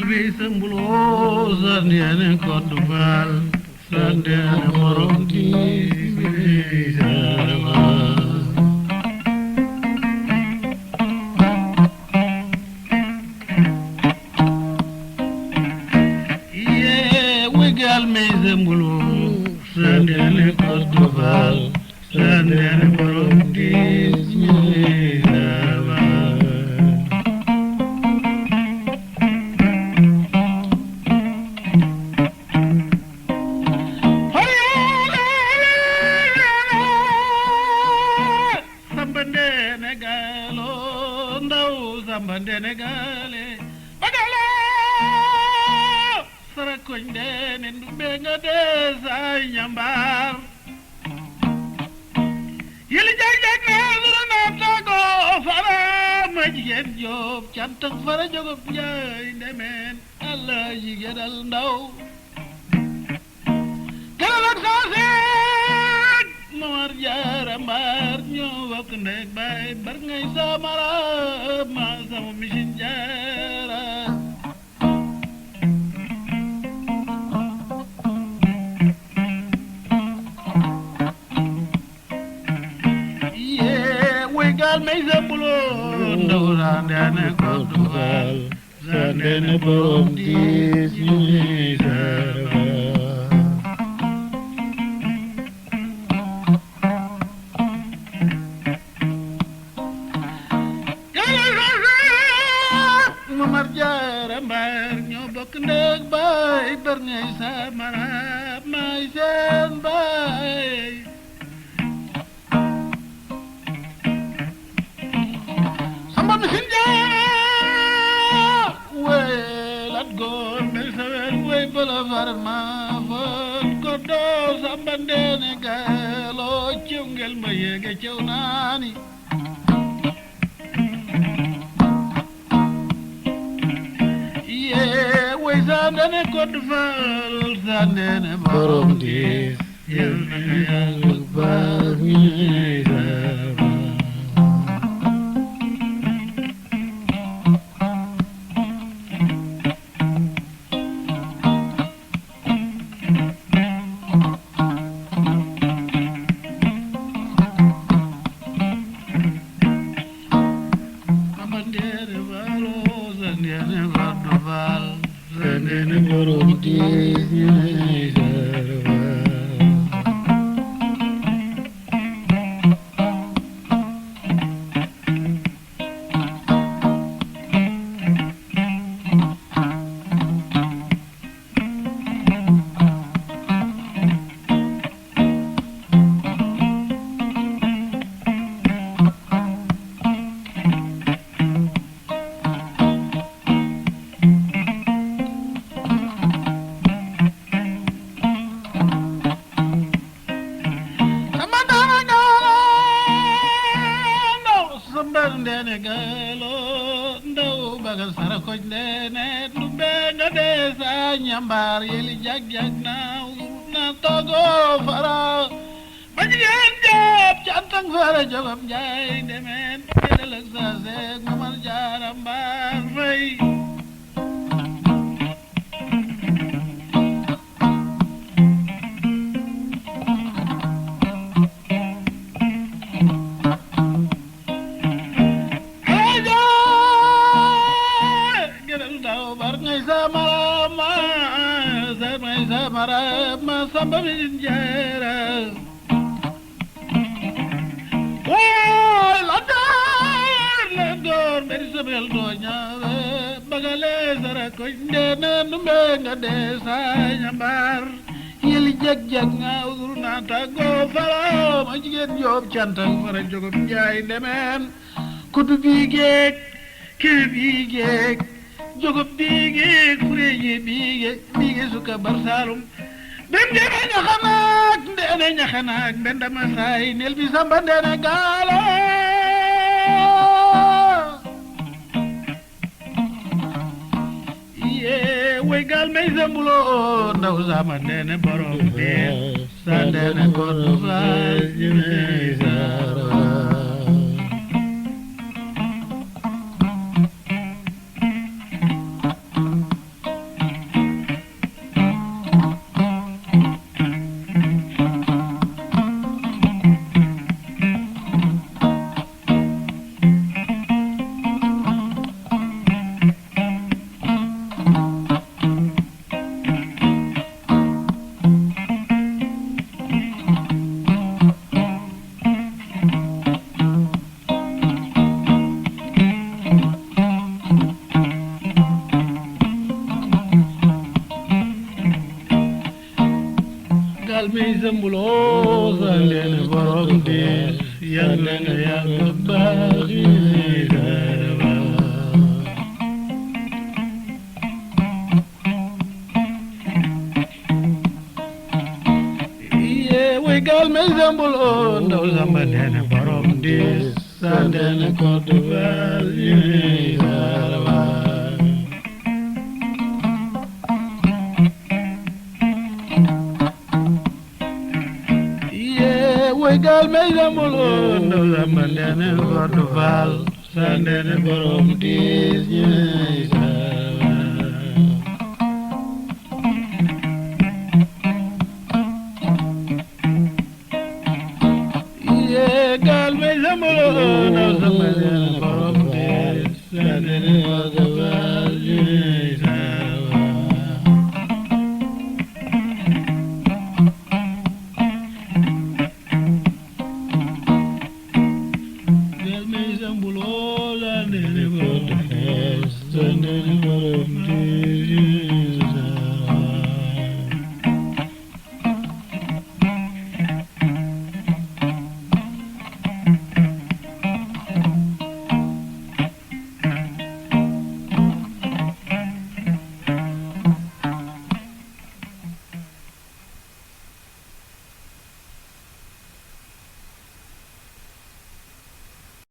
Sembulo Sandiane Kodubal Sandiane Moromti Sarava Ye Wigal me Sembulo Sandiane Kodubal Sandiane Moromti Sarava Sambandene gale bagala sarakonde nendu benga de sa nyambar yeli jag na zurna tago fara majigen job cantak fara jogob jay ndemen alla jigedal ndaw galak sase Mar jara mar ñoo bokk ndek bay bar ngay samara ma sama misin jara ye we gal may zambulo ndaw sandene ko dugal sandene borom dis ñi sarva ndek bay bar ngay samara may sen bay samba misin jara way lat gor mel sawel way bala farma fon ko do samba ndene galo ciungel mbayege ciewnani Sandene Kodufal Sandene borom dis yalna yalla baal ñi dara Sandene balo Sandene Kodufal Sandene borom dis ñi dara ndene galo ndaw bagal sara ko ndene dumbe ngade sa nyambar yeli jag na togo fara bajigen job cantang fara jogam jay ndemen delak sa se mamar jaram bar fay Marama samba min jara la dor beri sabel do nyawe bagale sara ko ndene numbe ngade sa nyambar yeli jag ngawur na tago fara ma jigen job cantang fara jogo jaay ndemen kudu bige kebige jogo bige kureji bige suka barsalum dem de ñaxanak ndenda masay nel bi samba ndene galo ye way gal may zambulo ndaw sama ndene borom de sa ndene ko do fa jime zara gaal mi sambuloo sandene borom diis yàlla nga yàgg baax way gaal mi sambuloo ndaw samba nene borom diis sandene koddu baal way gaal may sambuloo ndaw samba nene koddu baal sandene borom diis gaal may sambuloo ndaw samba nene borom diis sandene